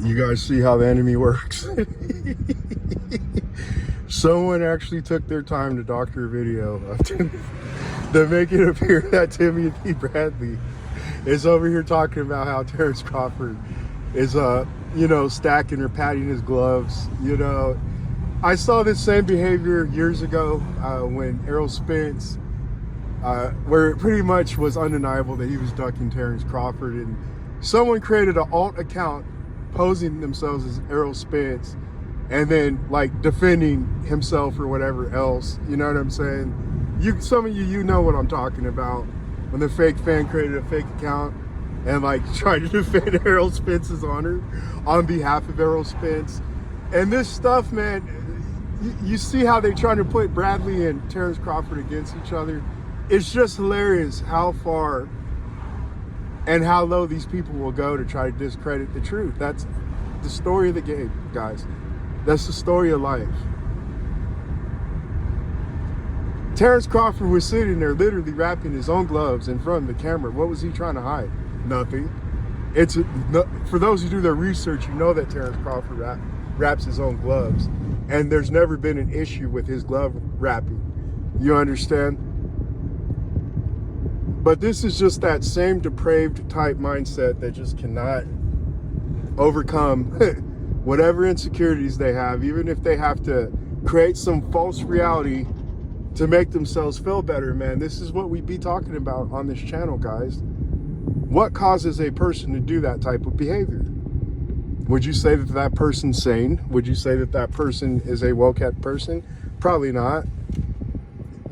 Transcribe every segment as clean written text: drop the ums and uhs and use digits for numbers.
You guys see how the enemy works? Someone actually took their time to doctor a video of to make it appear that Timothy Bradley is over here talking about how Terrence Crawford is, stacking or patting his gloves. I saw this same behavior years ago when Errol Spence, where it pretty much was undeniable that he was ducking Terrence Crawford, and someone created an alt account posing themselves as Errol Spence and then like defending himself or whatever else. You know what I'm saying? Some of you know what I'm talking about, when the fake fan created a fake account and like tried to defend Errol Spence's honor on behalf of Errol Spence. And this stuff, man, you see how they're trying to put Bradley and Terrence Crawford against each other. It's just hilarious how far and how low these people will go to try to discredit the truth. That's the story of the game, guys. That's the story of life. Terrence Crawford was sitting there literally wrapping his own gloves in front of the camera. What was he trying to hide? Nothing. For those who do their research, you know that Terrence Crawford wraps his own gloves, and there's never been an issue with his glove wrapping. You understand? But this is just that same depraved type mindset that just cannot overcome whatever insecurities they have, even if they have to create some false reality to make themselves feel better, man. This is what we be talking about on this channel, guys. What causes a person to do that type of behavior? Would you say that that person's sane? Would you say that that person is a well-kept person? Probably not.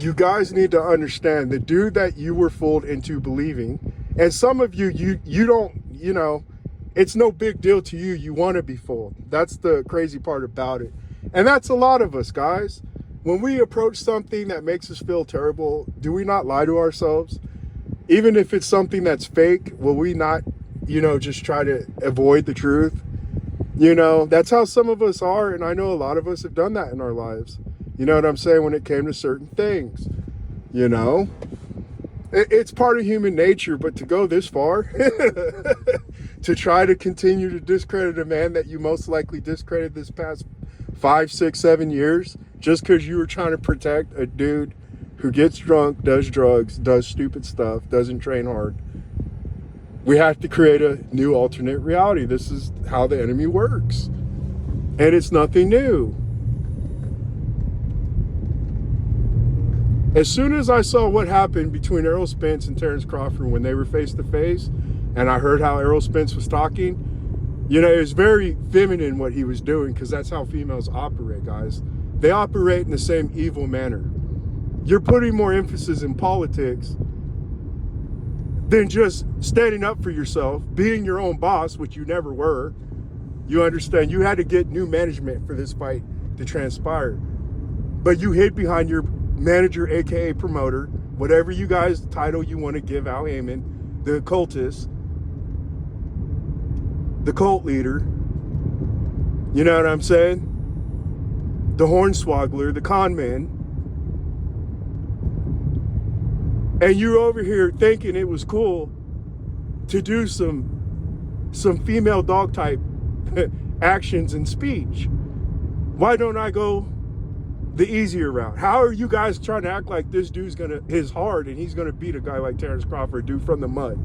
You guys need to understand the dude that you were fooled into believing, and some of you don't, it's no big deal to you. You want to be fooled. That's the crazy part about it. And that's a lot of us, guys. When we approach something that makes us feel terrible, do we not lie to ourselves? Even if it's something that's fake, will we not, just try to avoid the truth? That's how some of us are, and I know a lot of us have done that in our lives. You know what I'm saying? When it came to certain things, it's part of human nature, but to go this far, to try to continue to discredit a man that you most likely discredited this past 5, 6, 7 years, just because you were trying to protect a dude who gets drunk, does drugs, does stupid stuff, doesn't train hard. We have to create a new alternate reality. This is how the enemy works. And it's nothing new. As soon as I saw what happened between Errol Spence and Terrence Crawford when they were face to face, and I heard how Errol Spence was talking, it was very feminine what he was doing, because that's how females operate, guys. They operate in the same evil manner. You're putting more emphasis in politics than just standing up for yourself, being your own boss, which you never were. You understand? You had to get new management for this fight to transpire. But you hid behind your manager, aka promoter, whatever you guys title you want to give Al Heyman, the cultist, the cult leader, you know what I'm saying? The hornswoggler, the con man. And you're over here thinking it was cool to do some female dog type actions and speech. Why don't I go the easier route? How are you guys trying to act like this dude's is hard and he's gonna beat a guy like Terrence Crawford, dude from the mud,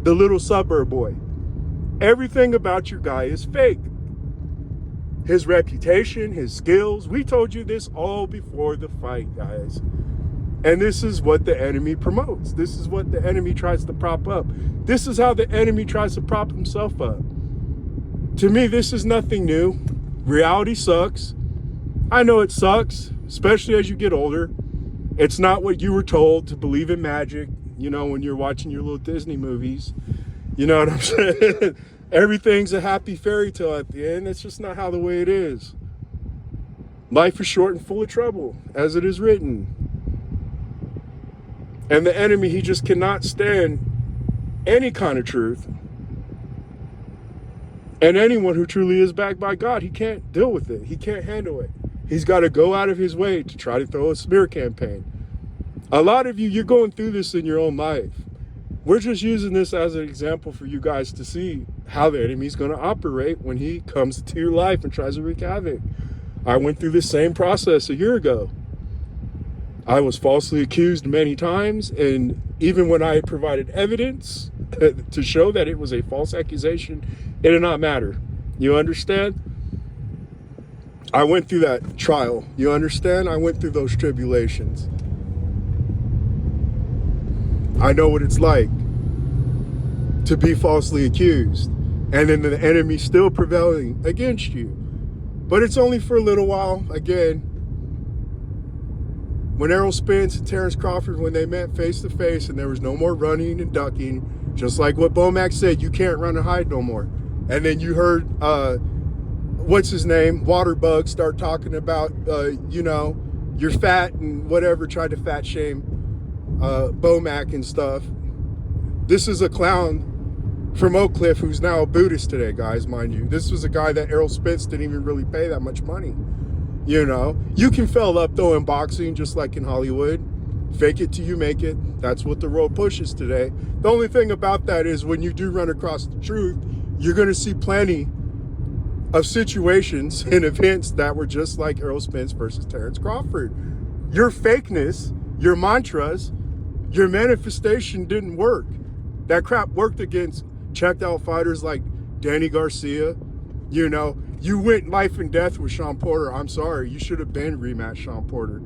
the little suburb boy? Everything about your guy is fake. His reputation, his skills. We told you this all before the fight, guys. And this is what the enemy promotes. This is what the enemy tries to prop up. This is how the enemy tries to prop himself up. To me, this is nothing new. Reality sucks. I know it sucks, especially as you get older. It's not what you were told to believe in magic, when you're watching your little Disney movies. You know what I'm saying? Everything's a happy fairy tale at the end. It's just not how the way it is. Life is short and full of trouble, as it is written. And the enemy, he just cannot stand any kind of truth. And anyone who truly is backed by God, he can't deal with it. He can't handle it. He's got to go out of his way to try to throw a smear campaign. A lot of you, you're going through this in your own life. We're just using this as an example for you guys to see how the enemy's going to operate when he comes into your life and tries to wreak havoc. I went through the same process a year ago. I was falsely accused many times, and even when I provided evidence to show that it was a false accusation, it did not matter. You understand? I went through that trial. You understand? I went through those tribulations. I know what it's like to be falsely accused, and then the enemy still prevailing against you. But it's only for a little while. Again, when Errol Spence and Terrence Crawford, when they met face to face and there was no more running and ducking, just like what Bomac said, you can't run and hide no more. And then you heard, what's his name, Waterbug, start talking about, you know, you're fat and whatever, tried to fat shame Bomac and stuff. This is a clown from Oak Cliff who's now a Buddhist today, guys, mind you. This was a guy that Errol Spence didn't even really pay that much money. You know, you can fail up though in boxing, just like in Hollywood. Fake it till you make it. That's what the road pushes today. The only thing about that is when you do run across the truth, you're going to see plenty of situations and events that were just like Errol Spence versus Terrence Crawford. Your fakeness, your mantras, your manifestation didn't work. That crap worked against checked out fighters like Danny Garcia. You know, you went life and death with Sean Porter. I'm sorry, you should have been rematched Sean Porter.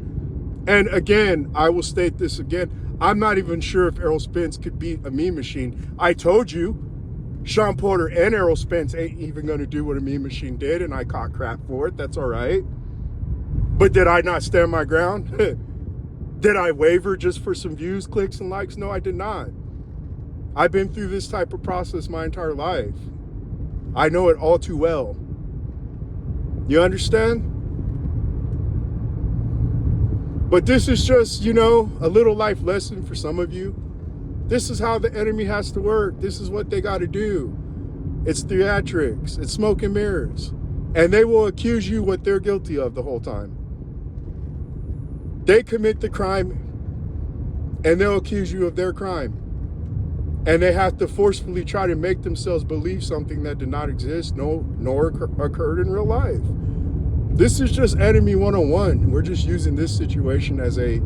And again, I will state this again. I'm not even sure if Errol Spence could beat a Mean Machine. I told you, Sean Porter and Errol Spence ain't even going to do what a Mean Machine did, and I caught crap for it. That's all right. But did I not stand my ground? Did I waver just for some views, clicks, and likes? No, I did not. I've been through this type of process my entire life. I know it all too well. You understand? But this is just, you know, a little life lesson for some of you. This is how the enemy has to work. This is what they got to do. It's theatrics. It's smoke and mirrors. And they will accuse you what they're guilty of the whole time. They commit the crime and they'll accuse you of their crime. And they have to forcefully try to make themselves believe something that did not exist, nor occurred in real life. This is just enemy 101. We're just using this situation as a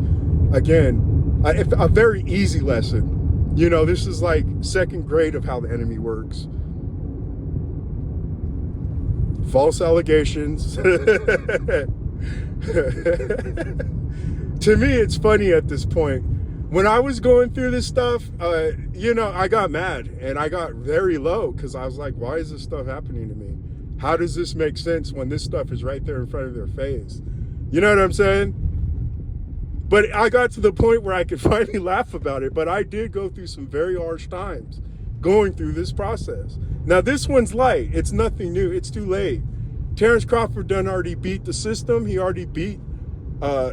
very easy lesson. You know, this is like second grade of how the enemy works. False allegations. To me, it's funny at this point. When I was going through this stuff, you know, I got mad and I got very low because I was like, why is this stuff happening to me? How does this make sense when this stuff is right there in front of their face? You know what I'm saying? But I got to the point where I could finally laugh about it. But I did go through some very harsh times going through this process. Now, this one's light. It's nothing new. It's too late. Terrence Crawford done already beat the system. He already beat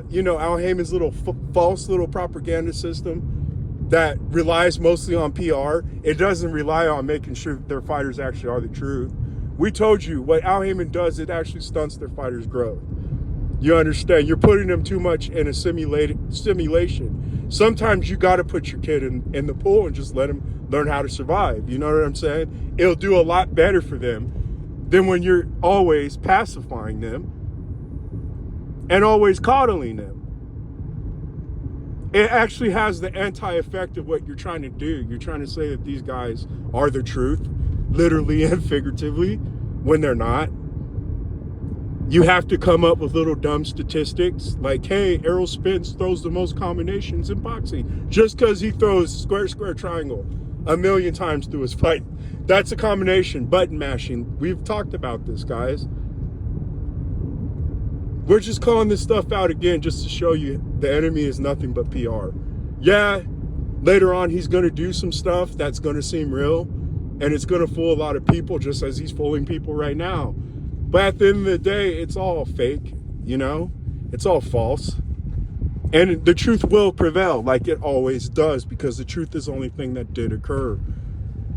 you know, Al Heyman's little false little propaganda system that relies mostly on PR. It doesn't rely on making sure that their fighters actually are the truth. We told you what Al Heyman does, it actually stunts their fighters' growth. You understand? You're putting them too much in a simulation. Sometimes you got to put your kid in the pool and just let them learn how to survive. You know what I'm saying? It'll do a lot better for them than when you're always pacifying them and always coddling them. It actually has the anti-effect of what you're trying to do. You're trying to say that these guys are the truth, literally and figuratively, when they're not. You have to come up with little dumb statistics like, hey, Errol Spence throws the most combinations in boxing just because he throws square, square, triangle 1,000,000 times through his fight. That's a combination, button mashing. We've talked about this, guys. We're just calling this stuff out again just to show you the enemy is nothing but PR. Yeah, later on he's going to do some stuff that's going to seem real, and it's going to fool a lot of people just as he's fooling people right now. But at the end of the day, it's all fake, you know? It's all false. And the truth will prevail like it always does, because the truth is the only thing that did occur.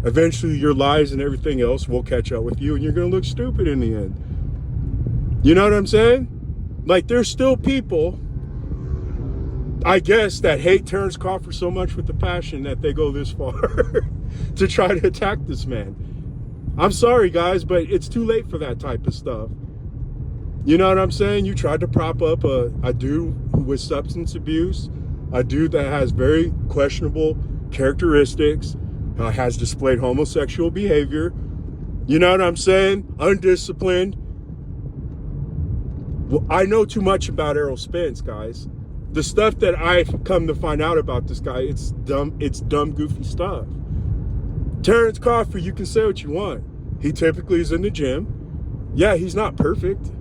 Eventually your lies and everything else will catch up with you, and you're going to look stupid in the end. You know what I'm saying? Like, there's still people I guess, that hate Terrence Crawford so much with the passion that they go this far to try to attack this man. I'm sorry, guys, but it's too late for that type of stuff. You know what I'm saying? You tried to prop up a dude with substance abuse, a dude that has very questionable characteristics, has displayed homosexual behavior. You know what I'm saying? Undisciplined. Well, I know too much about Errol Spence, guys. The stuff that I've come to find out about this guy, it's dumb, goofy stuff. Terrence Crawford, you can say what you want. He typically is in the gym. Yeah, he's not perfect.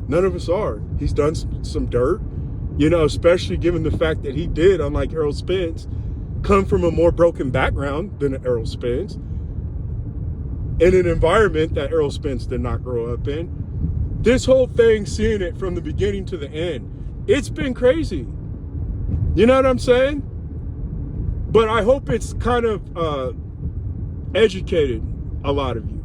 None of us are. He's done some dirt, you know, especially given the fact that he did, unlike Errol Spence, come from a more broken background than Errol Spence, in an environment that Errol Spence did not grow up in. This whole thing, seeing it from the beginning to the end, it's been crazy. You know what I'm saying? But I hope it's kind of educated a lot of you.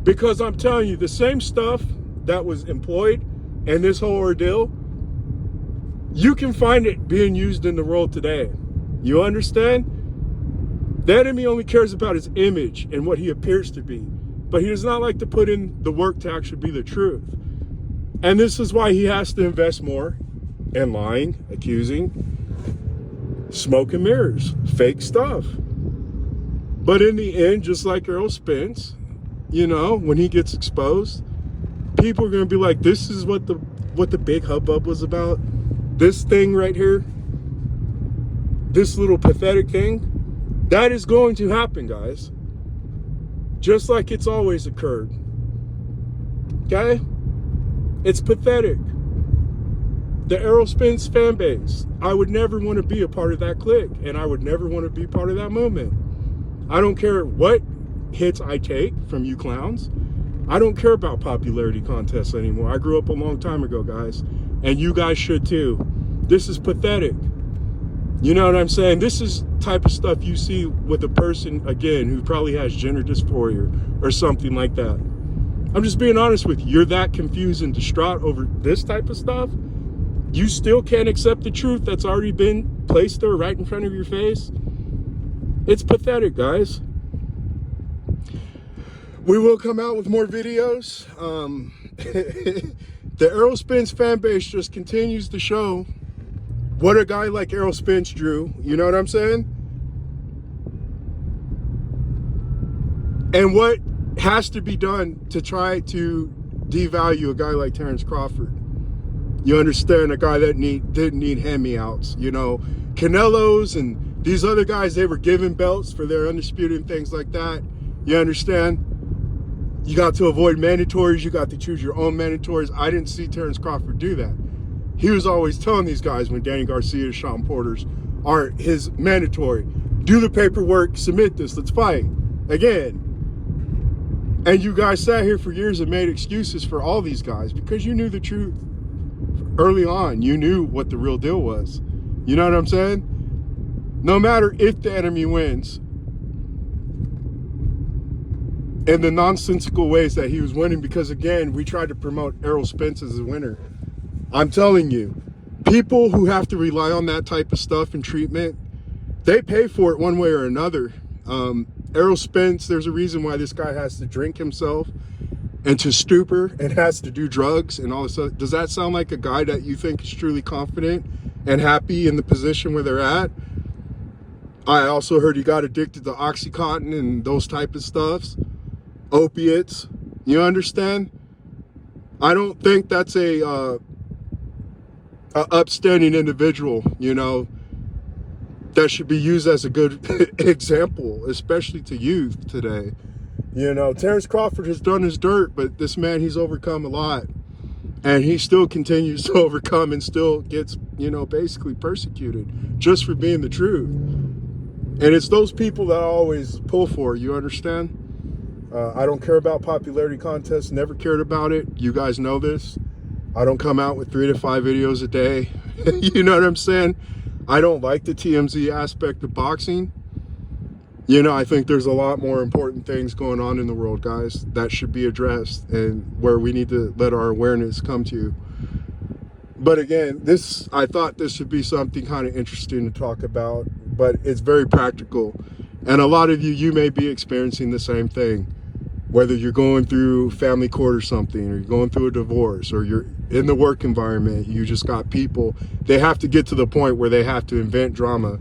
Because I'm telling you, the same stuff that was employed in this whole ordeal, you can find it being used in the world today. You understand? The enemy only cares about his image and what he appears to be, but he does not like to put in the work to actually be the truth. And this is why he has to invest more in lying, accusing, smoke and mirrors, fake stuff. But in the end, just like Errol Spence, you know, when he gets exposed, people are going to be like, this is what the big hubbub was about. This thing right here, this little pathetic thing, that is going to happen, guys. Just like it's always occurred. Okay? It's pathetic. The Errol Spence fan base, I would never want to be a part of that clique, and I would never want to be part of that movement. I don't care what hits I take from you clowns. I don't care about popularity contests anymore. I grew up a long time ago, guys, and you guys should too. This is pathetic. You know what I'm saying? This is type of stuff you see with a person, again, who probably has gender dysphoria or something like that. I'm just being honest with you. You're that confused and distraught over this type of stuff. You still can't accept the truth that's already been placed there right in front of your face. It's pathetic, guys. We will come out with more videos. The Errol Spence fan base just continues to show what a guy like Errol Spence drew. You know what I'm saying? And what has to be done to try to devalue a guy like Terrence Crawford. You understand? A guy that didn't need hand-me-outs. You know, Canelo's and these other guys, they were given belts for their undisputed and things like that. You understand? You got to avoid mandatories. You got to choose your own mandatories. I didn't see Terrence Crawford do that. He was always telling these guys when Danny Garcia, Sean Porter's aren't his mandatory. Do the paperwork, submit this, let's fight. Again. And you guys sat here for years and made excuses for all these guys because you knew the truth. Early on, you knew what the real deal was. You know what I'm saying? No matter if the enemy wins, in the nonsensical ways that he was winning, because again, we tried to promote Errol Spence as a winner. I'm telling you, people who have to rely on that type of stuff and treatment, they pay for it one way or another. Errol Spence, there's a reason why this guy has to drink himself into stupor and has to do drugs and all this stuff. Does that sound like a guy that you think is truly confident and happy in the position where they're at? I also heard he got addicted to Oxycontin and those type of stuffs, opiates. You understand? I don't think that's a upstanding individual, you know, that should be used as a good example, especially to youth today. You know, Terrence Crawford has done his dirt, but this man, he's overcome a lot. And he still continues to overcome and still gets, you know, basically persecuted just for being the truth. And it's those people that I always pull for, you understand? I don't care about popularity contests, never cared about it. You guys know this. I don't come out with 3 to 5 videos a day. You know what I'm saying? I don't like the TMZ aspect of boxing. You know, I think there's a lot more important things going on in the world, guys, that should be addressed and where we need to let our awareness come to. But again, I thought this would be something kind of interesting to talk about, but it's very practical. And a lot of you may be experiencing the same thing, whether you're going through family court or something, or you're going through a divorce, or you're in the work environment. You just got people, they have to get to the point where they have to invent drama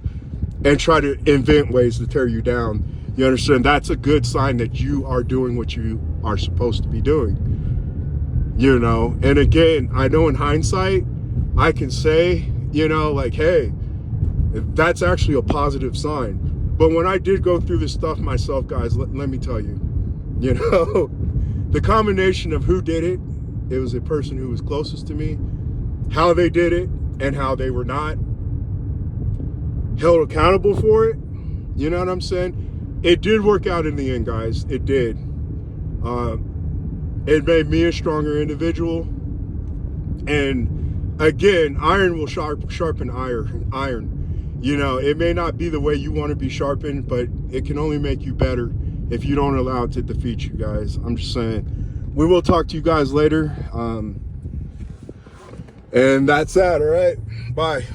and try to invent ways to tear you down. You understand? That's a good sign that you are doing what you are supposed to be doing. You know, and again, I know in hindsight, I can say, you know, like, hey, that's actually a positive sign. But when I did go through this stuff myself, guys, let me tell you, you know, the combination of who did it, it was a person who was closest to me, how they did it, and how they were not held accountable for it. You know what I'm saying? It did work out in the end, guys. It did. It made me a stronger individual. And again, iron will sharpen iron. You know, it may not be the way you want to be sharpened, but it can only make you better if you don't allow it to defeat you, guys. I'm just saying. We will talk to you guys later. And that's that, all right? Bye.